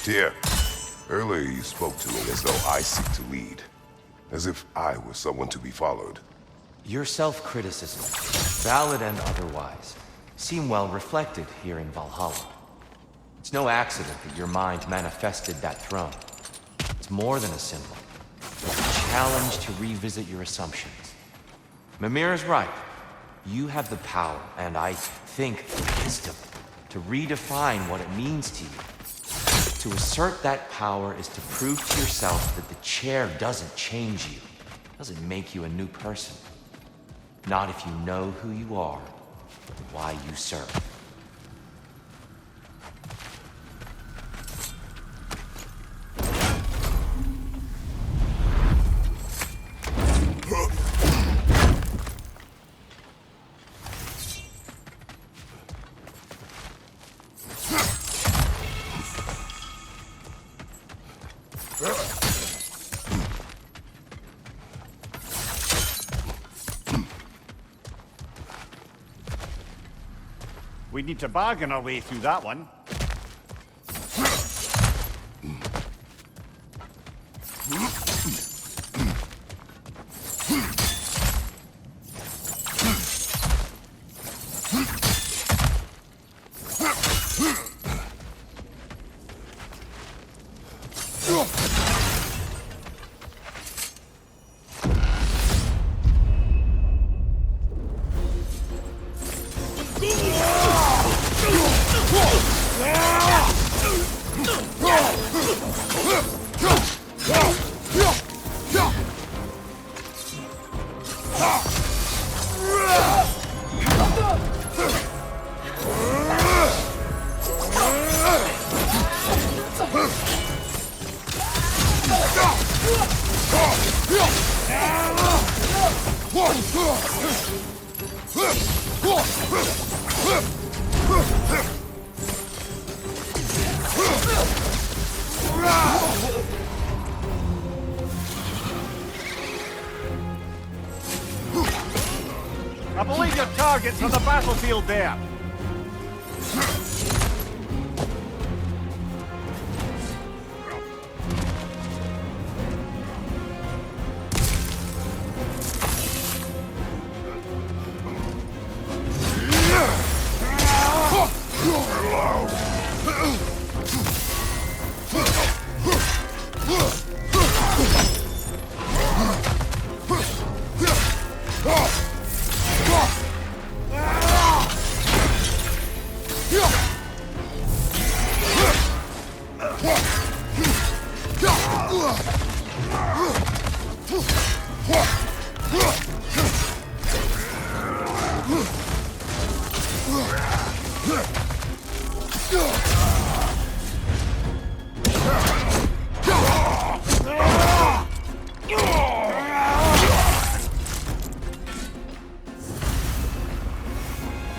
Dear, earlier you spoke to me as though I seek to lead. As if I were someone to be followed. Your self-criticism, valid and otherwise, seem well reflected here in Valhalla. It's no accident that your mind manifested that throne. It's more than a symbol. It's a challenge to revisit your assumptions. Mimir is right. You have the power, and I think the wisdom, to redefine what it means to you. To assert that power is to prove to yourself that the chair doesn't change you, doesn't make you a new person. Not if you know who you are, and why you serve. We need to bargain our way through that one. I believe your target's on the battlefield there.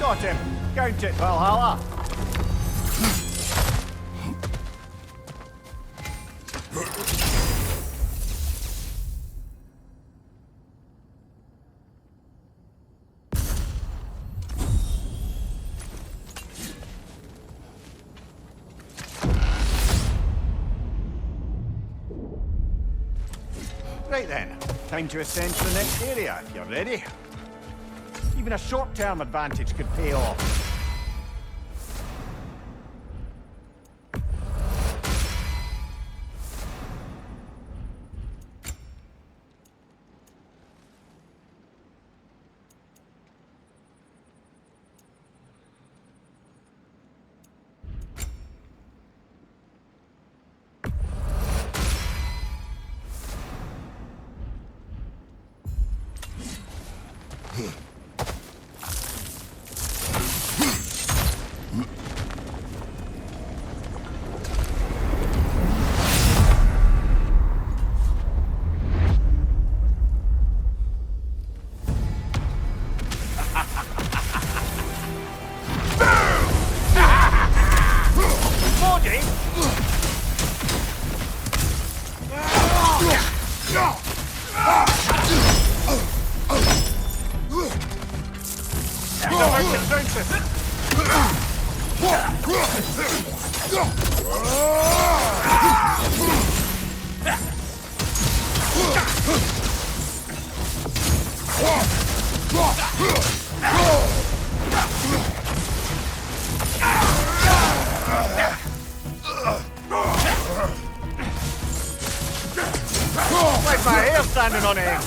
Got him. Count it, Valhalla. Right then, time to ascend to the next area, if you're ready. Even a short-term advantage could pay off. about to trounce us. Like my hair standing on end.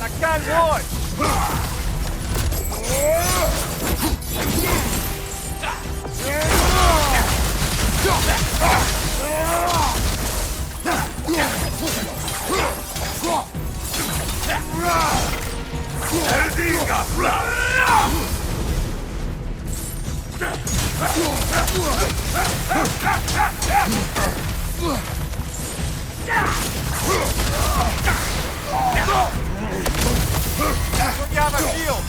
I can't watch! Look out, a shield!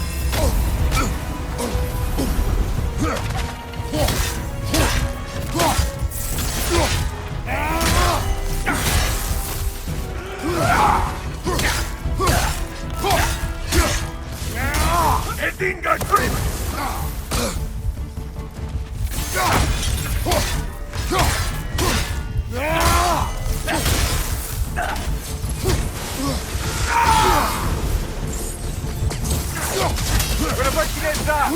We're about to get that!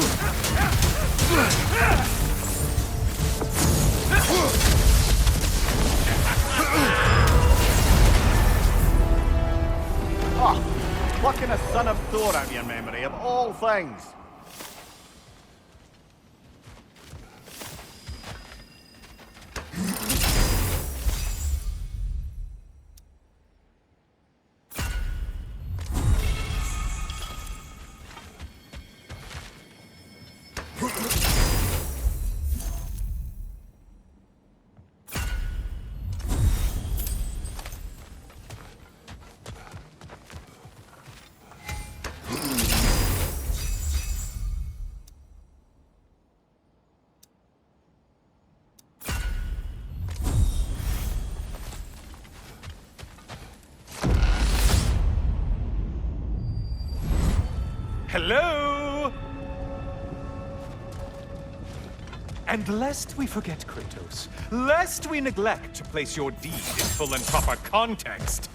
Oh, plucking a son of Thor out of your memory, of all things. Hello? And lest we forget, Kratos, lest we neglect to place your deed in full and proper context,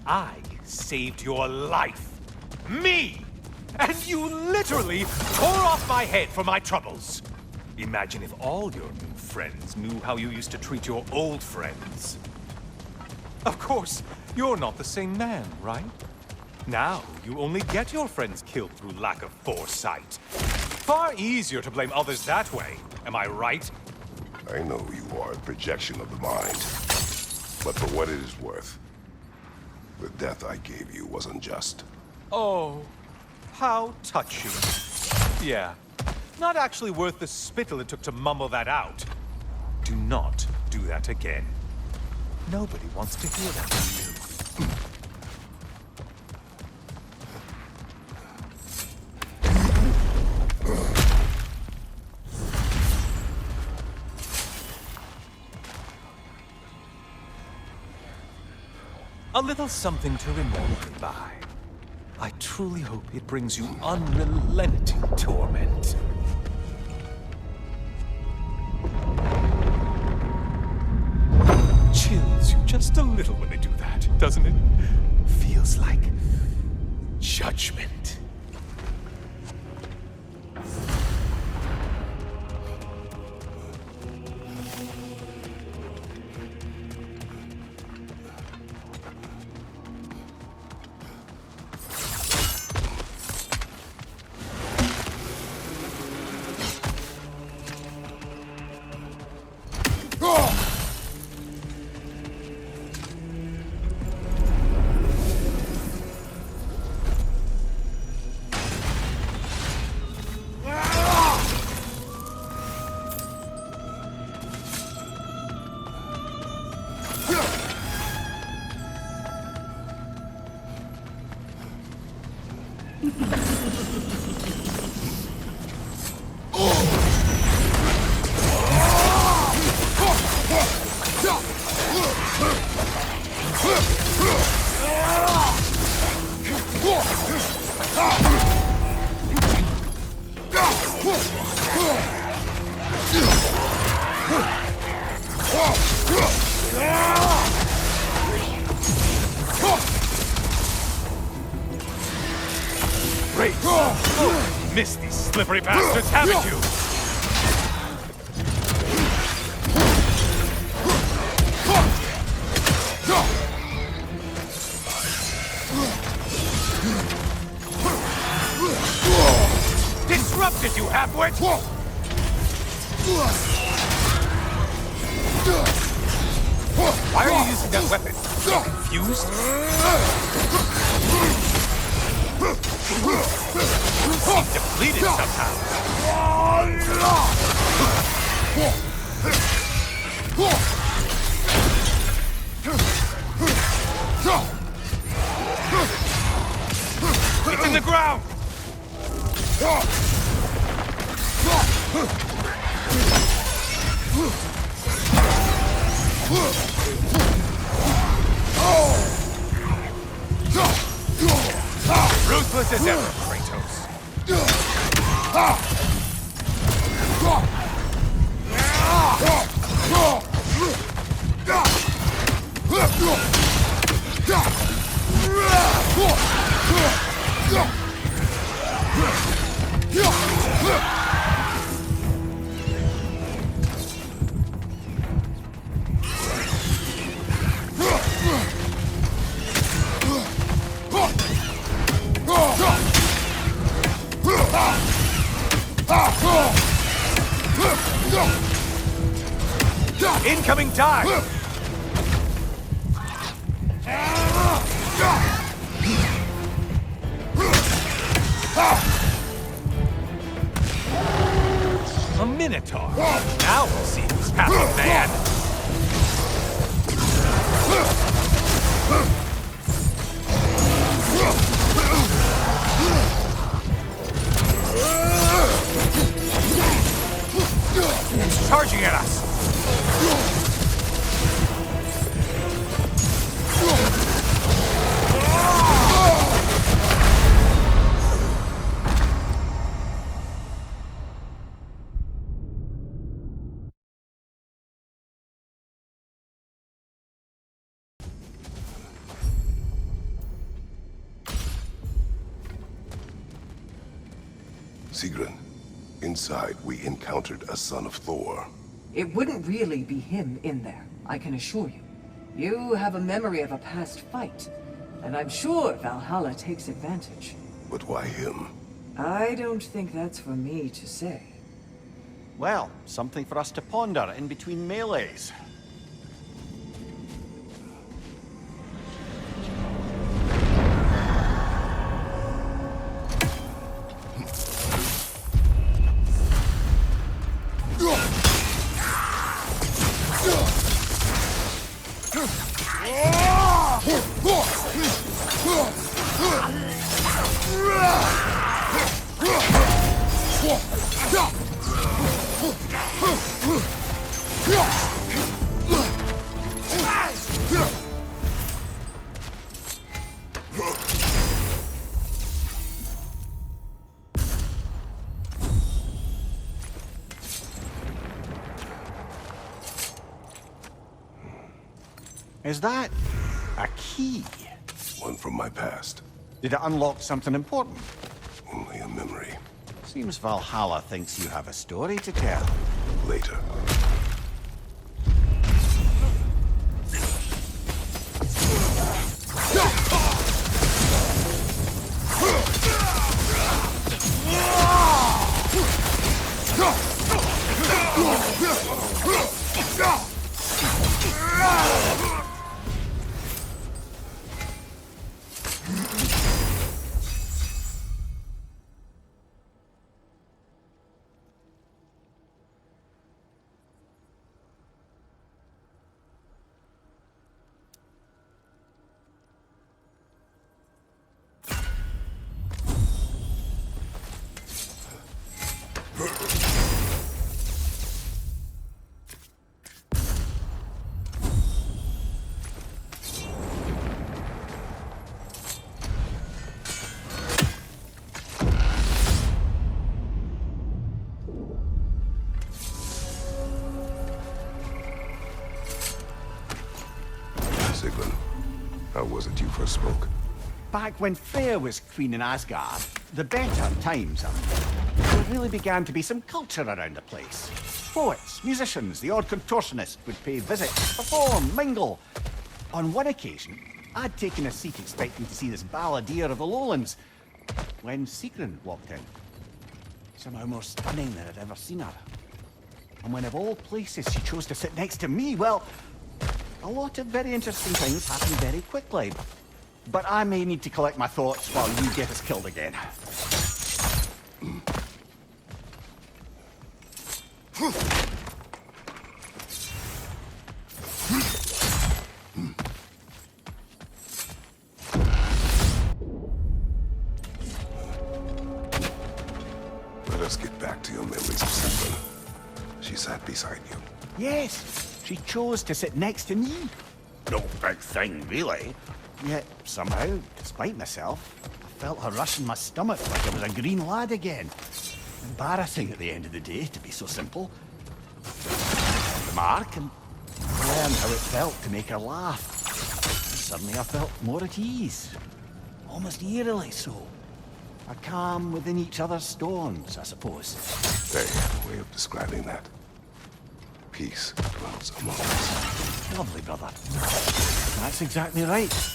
I saved your life. Me! And you literally tore off my head for my troubles. Imagine if all your new friends knew how you used to treat your old friends. Of course, you're not the same man, right? Now, you only get your friends killed through lack of foresight. Far easier to blame others that way, am I right? I know you are a projection of the mind. But for what it is worth, the death I gave you was unjust. Oh, how touching. Yeah, not actually worth the spittle it took to mumble that out. Do not do that again. Nobody wants to hear that from you. A little something to remember me by. I truly hope it brings you unrelenting torment. Chills you just a little when they do that. doesn't it? Feels like judgment. Great! Oh, missed these slippery bastards, haven't you? Disrupted, you halfwit! Why are you using that weapon? Confused? Seem depleted somehow. It's in the ground! Ruthless as ever, Kratos. Incoming dive! A Minotaur. Now we'll see who's half a man. It's charging at us. Sigrun, inside we encountered a son of Thor. It wouldn't really be him in there, I can assure you. You have a memory of a past fight, and I'm sure Valhalla takes advantage. But why him? I don't think that's for me to say. Well, something for us to ponder in between melees. Is that a key? One from my past. Did it unlock something important? Only a memory. Seems Valhalla thinks you have a story to tell. Later. Sigrun, how was it you first spoke? Back when Freya was queen in Asgard, the better times, there really began to be some culture around the place. Poets, musicians, the odd contortionist would pay visits, perform, mingle. On one occasion, I'd taken a seat expecting to see this balladeer of the lowlands, when Sigrun walked in. Somehow more stunning than I'd ever seen her. And when of all places she chose to sit next to me, well, a lot of very interesting things happened very quickly. But I may need to collect my thoughts while you get us killed again. Let us get back to your memories of Sigrun. She sat beside you. Yes, she chose to sit next to me. No big thing, really. Yet, somehow, despite myself, I felt her rush in my stomach like I was a green lad again. Embarrassing at the end of the day, to be so simple. The mark, and learned how it felt to make her laugh. And suddenly I felt more at ease. Almost eerily so. A calm within each other's storms, I suppose. Hey, way of describing that. Peace dwells among us. Lovely, brother. That's exactly right.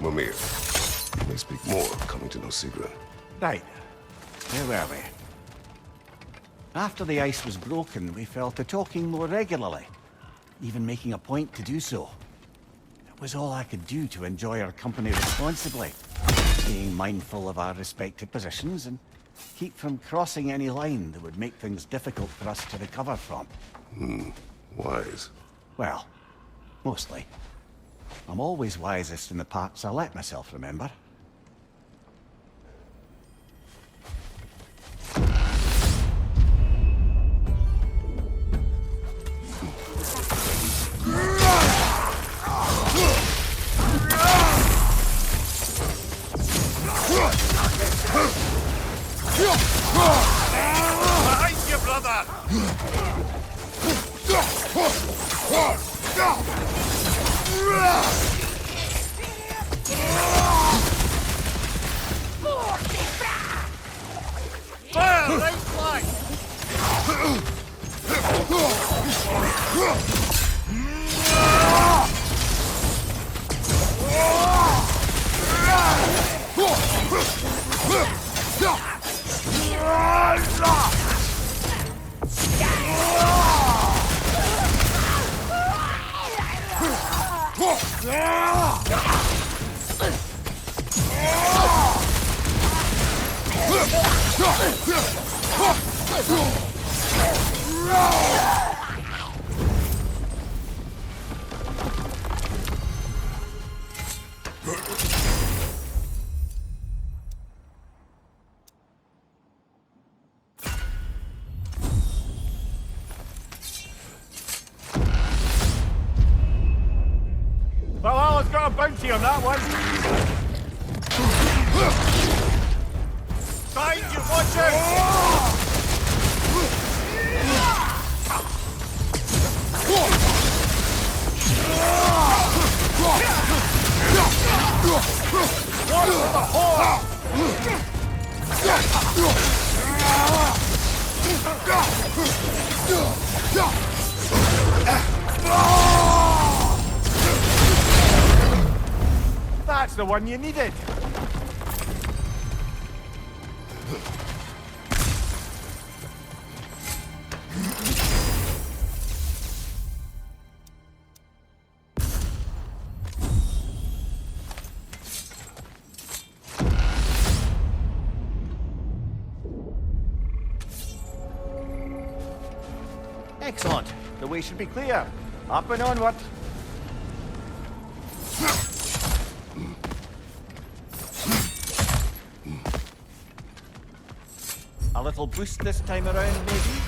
Mimir, you may speak more of coming to know Sigrun. Right. Where were we? After the ice was broken, we fell to talking more regularly, even making a point to do so. It was all I could do to enjoy our company responsibly, being mindful of our respective positions and keep from crossing any line that would make things difficult for us to recover from. Wise. Well, mostly. I'm always wisest in the parts I let myself remember. Behind you, brother! Fire, right flank! Valhalla's got a bounty on that one. Behind you, watch out! Watch for the horse! That's the one you needed. Excellent. The way should be clear. Up and onward. A little boost this time around, maybe?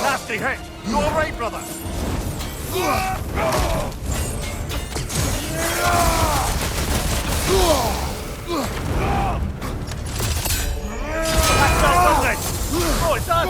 Nasty hit! You alright, brother? That's not one oh, it's done!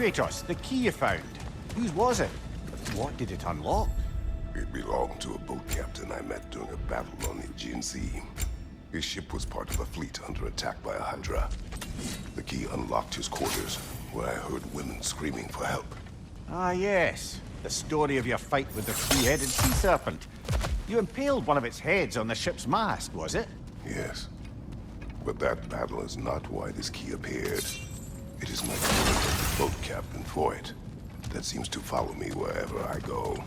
Kratos, the key you found. Whose was it? What did it unlock? It belonged to a boat captain I met during a battle on the Aegean Sea. His ship was part of a fleet under attack by a Hydra. The key unlocked his quarters, where I heard women screaming for help. Ah, yes. The story of your fight with the three-headed sea serpent. You impaled one of its heads on the ship's mast, was it? Yes. But that battle is not why this key appeared. It is my feeling of the boat captain for it that seems to follow me wherever I go.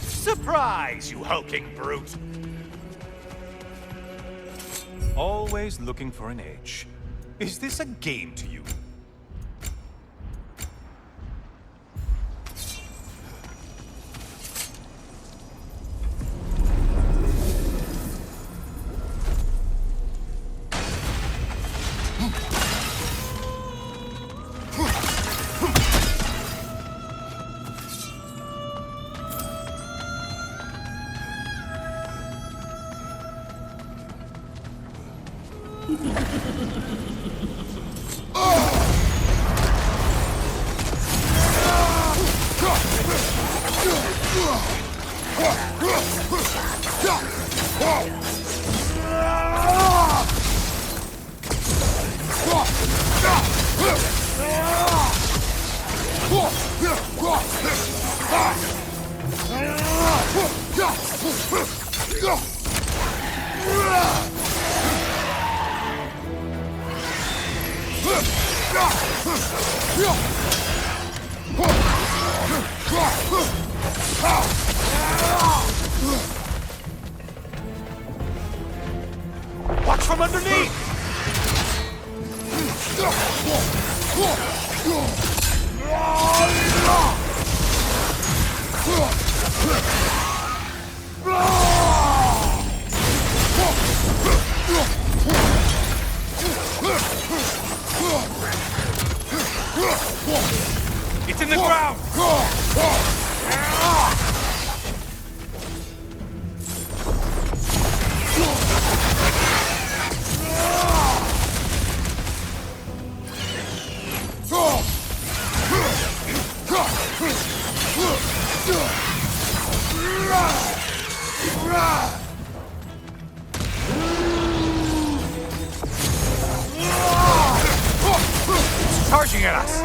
Surprise, you hulking brute! Always looking for an edge. Is this a game to you? Watch from underneath! It's in the ground! It's charging at us!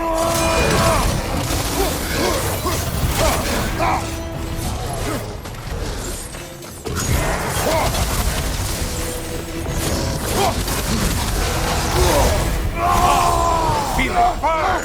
Feel it burn!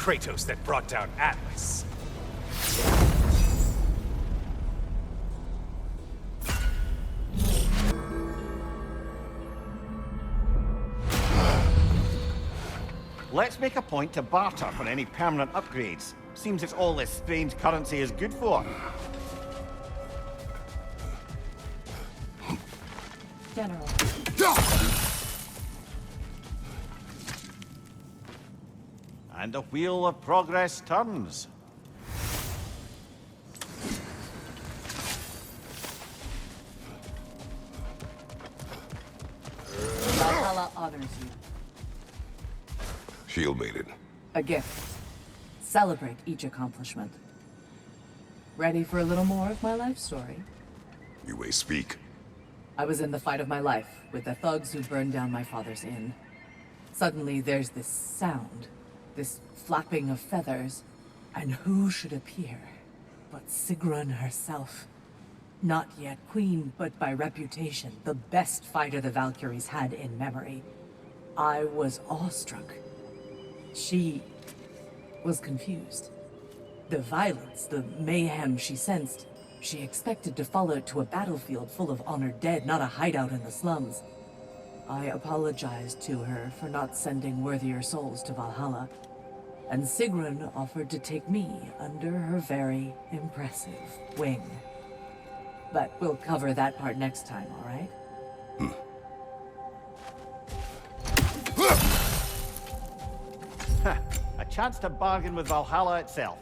Kratos that brought down Atlas. Let's make a point to barter for any permanent upgrades. Seems it's all this strange currency is good for. General. And the wheel of progress turns. Valhalla honors you. Shield made it. A gift. Celebrate each accomplishment. Ready for a little more of my life story? You may speak. I was in the fight of my life with the thugs who burned down my father's inn. Suddenly there's this sound, this flapping of feathers, and who should appear but Sigrun herself. Not yet queen, but by reputation, the best fighter the Valkyries had in memory. I was awestruck. She was confused. The violence, the mayhem she sensed, she expected to follow to a battlefield full of honored dead, not a hideout in the slums. I apologized to her for not sending worthier souls to Valhalla, and Sigrun offered to take me under her very impressive wing. But we'll cover that part next time, all right? A chance to bargain with Valhalla itself.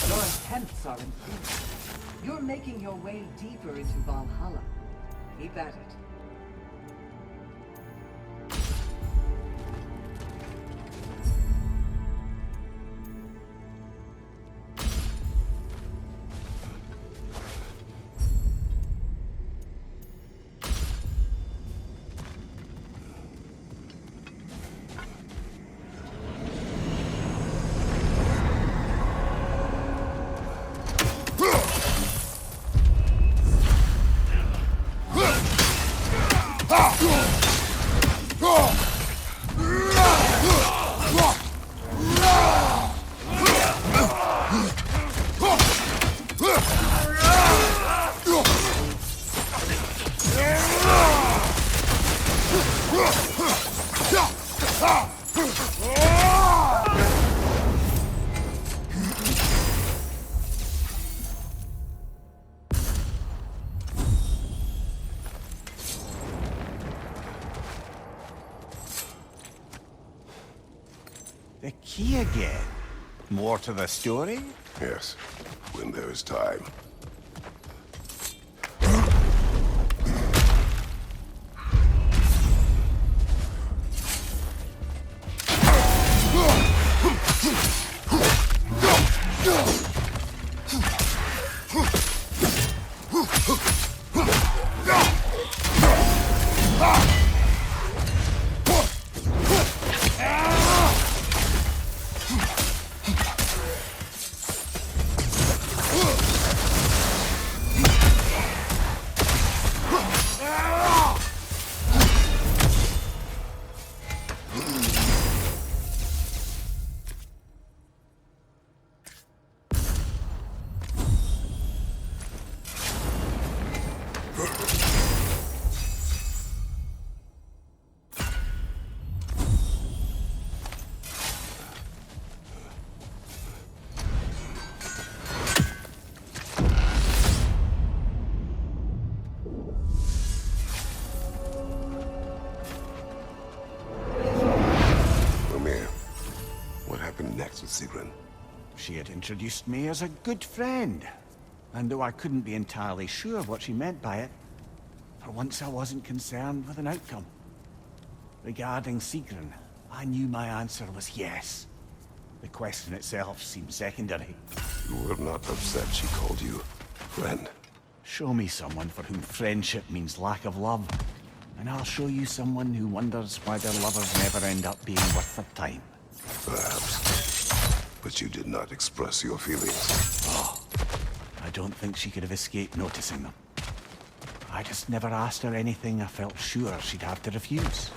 Your attempts are improving. You're making your way deeper into Valhalla. Keep at it. The key again. More to the story? Yes, when there is time. happened next with Sigrun? She had introduced me as a good friend. And though I couldn't be entirely sure what she meant by it, for once I wasn't concerned with an outcome. Regarding Sigrun, I knew my answer was yes. The question itself seemed secondary. You were not upset she called you friend. Show me someone for whom friendship means lack of love, and I'll show you someone who wonders why their lovers never end up being worth their time. Perhaps. But you did not express your feelings. I don't think she could have escaped noticing them. I just never asked her anything I felt sure she'd have to refuse.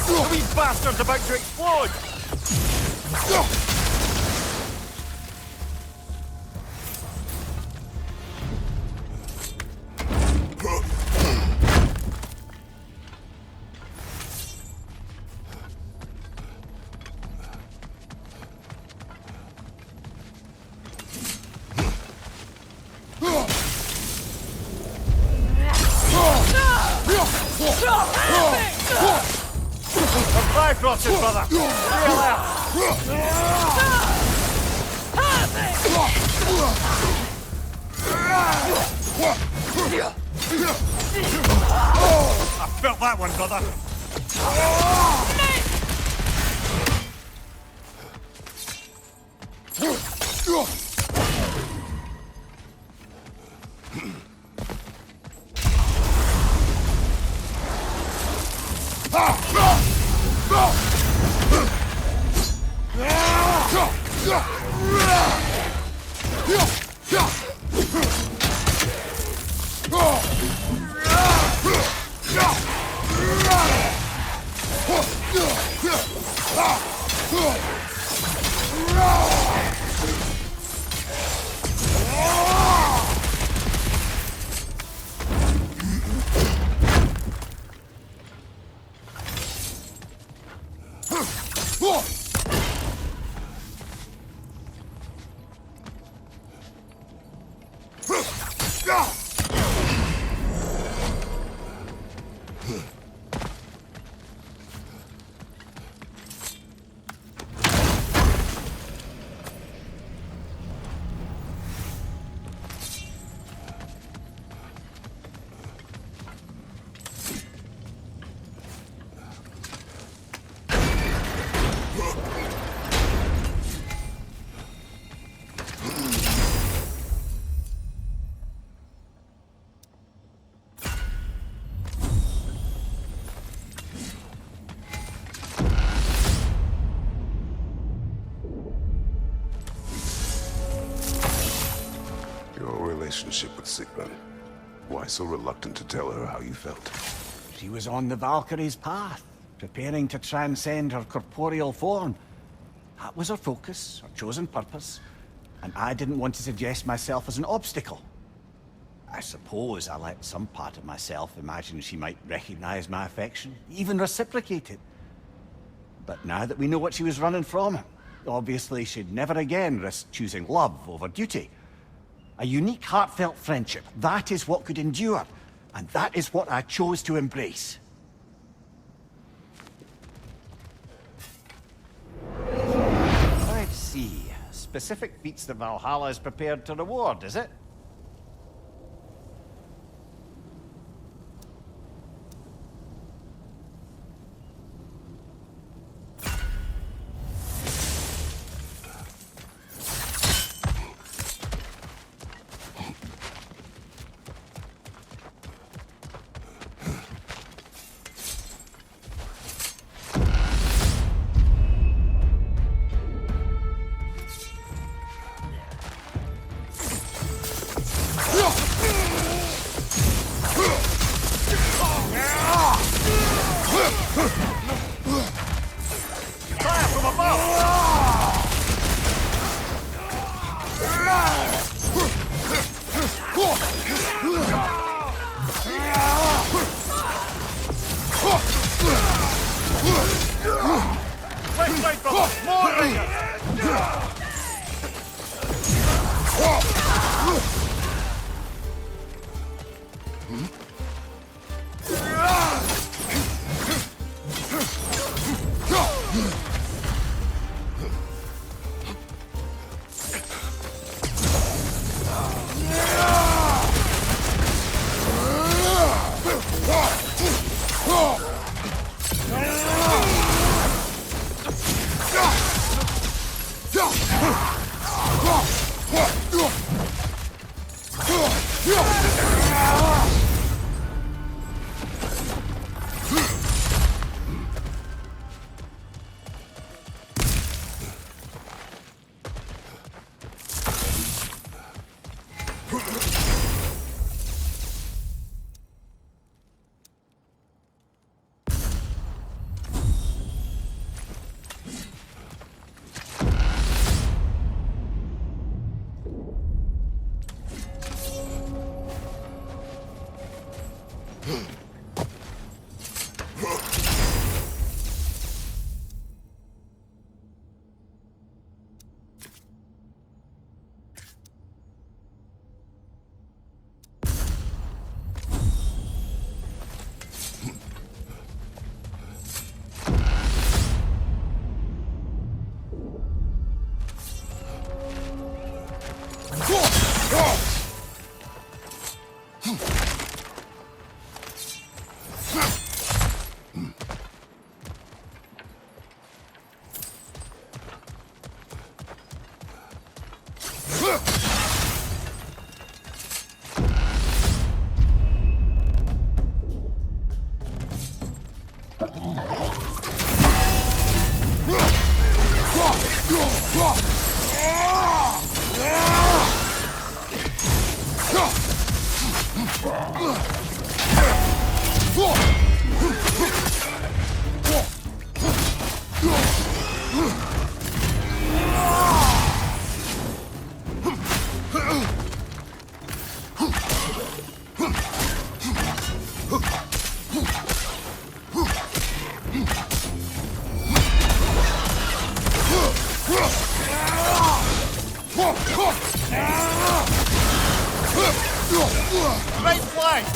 The wee bastard's about to explode! Survive, Rotten brother! Real out! I felt that one, brother! Relationship with Sigrun. Why so reluctant to tell her how you felt? She was on the Valkyrie's path, preparing to transcend her corporeal form. That was her focus, her chosen purpose, and I didn't want to suggest myself as an obstacle. I suppose I let some part of myself imagine she might recognize my affection, even reciprocate it. But now that we know what she was running from, obviously she'd never again risk choosing love over duty. A unique, heartfelt friendship, that is what could endure, and that is what I chose to embrace. Let's see. Specific feats that Valhalla is prepared to reward, is it? Fire from above! Wait, brother! More Ranger! Great flank!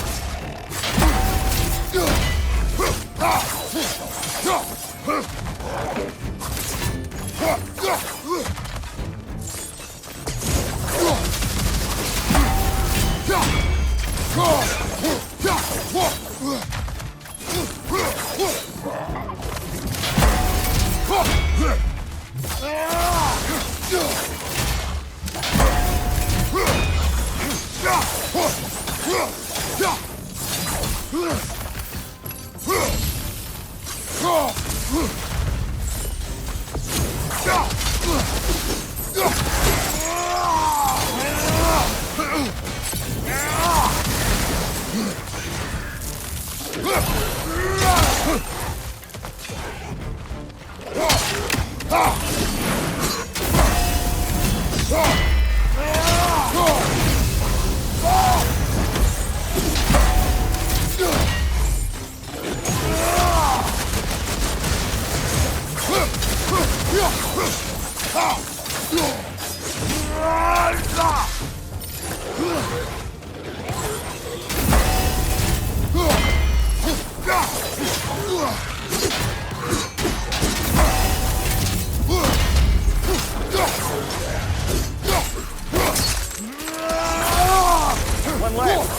One left.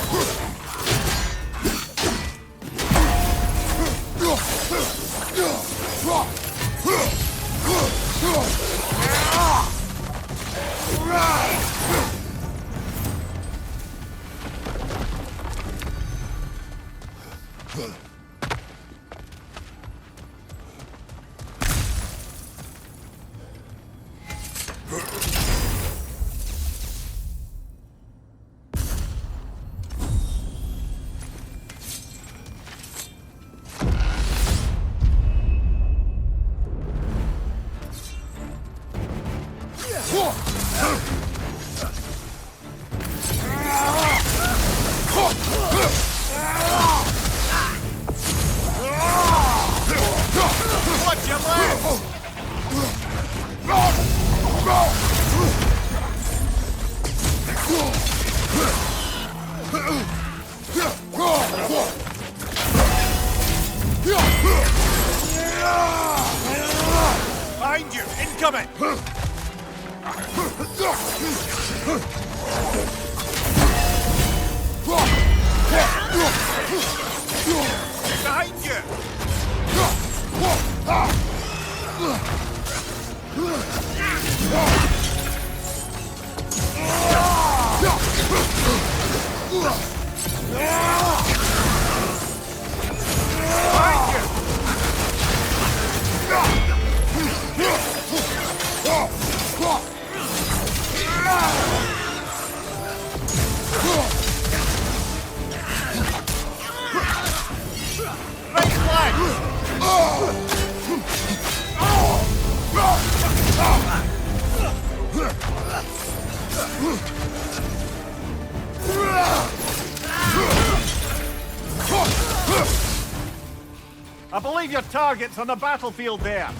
Watch your legs! Behind you! Incoming! Behind you! Behind you! Right flag! I believe your target's on the battlefield there.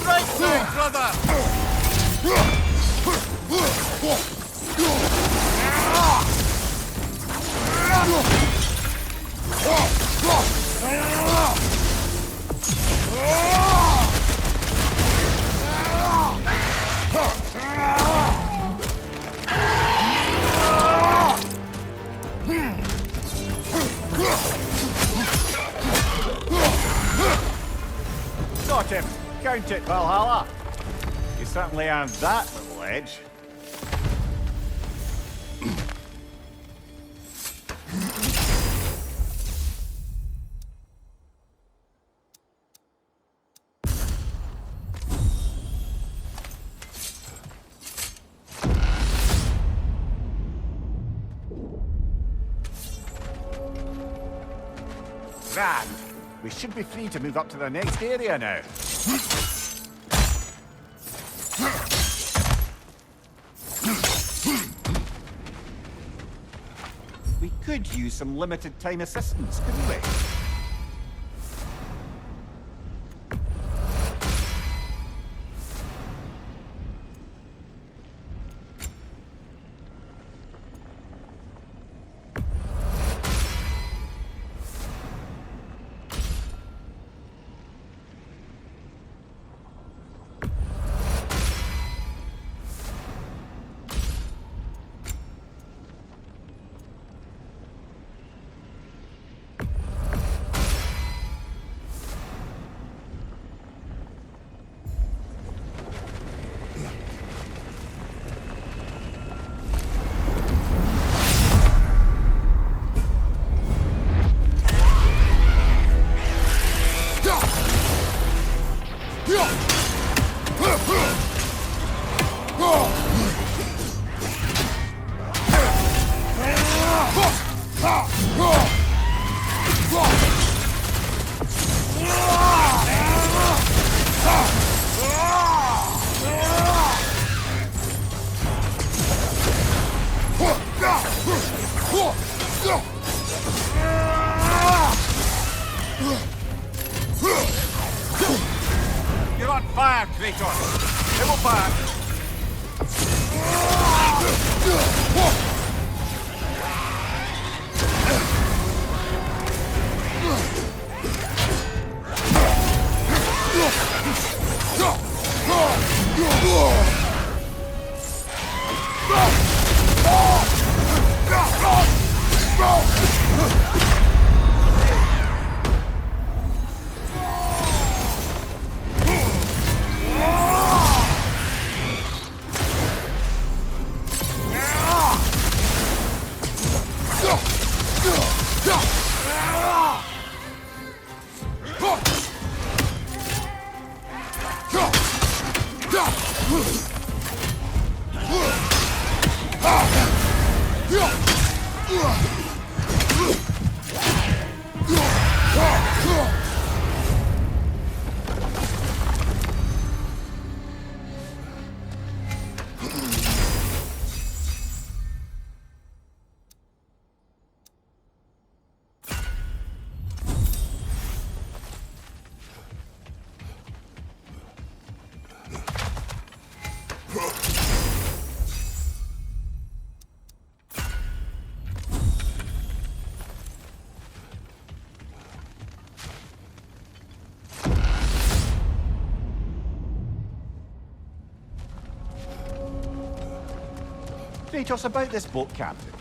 Right flag, brother! Got him. Count it, Valhalla. You certainly earned that little edge. Grand. We should be free to move up to the next area now. We could use some limited time assistance, couldn't we? You're on fire, Kratos! Double fire! Kratos, about this boat captain.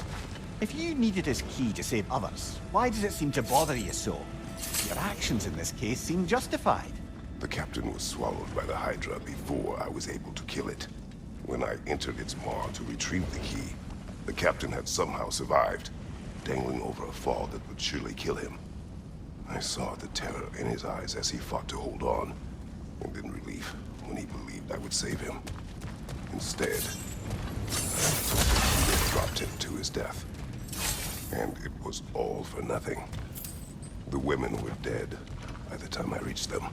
If you needed his key to save others, why does it seem to bother you so? Your actions in this case seem justified. The captain was swallowed by the Hydra before I was able to kill it. When I entered its maw to retrieve the key, the captain had somehow survived, dangling over a fall that would surely kill him. I saw the terror in his eyes as he fought to hold on, and in relief when he believed I would save him. Instead, I dropped him to his death. And it was all for nothing. The women were dead by the time I reached them.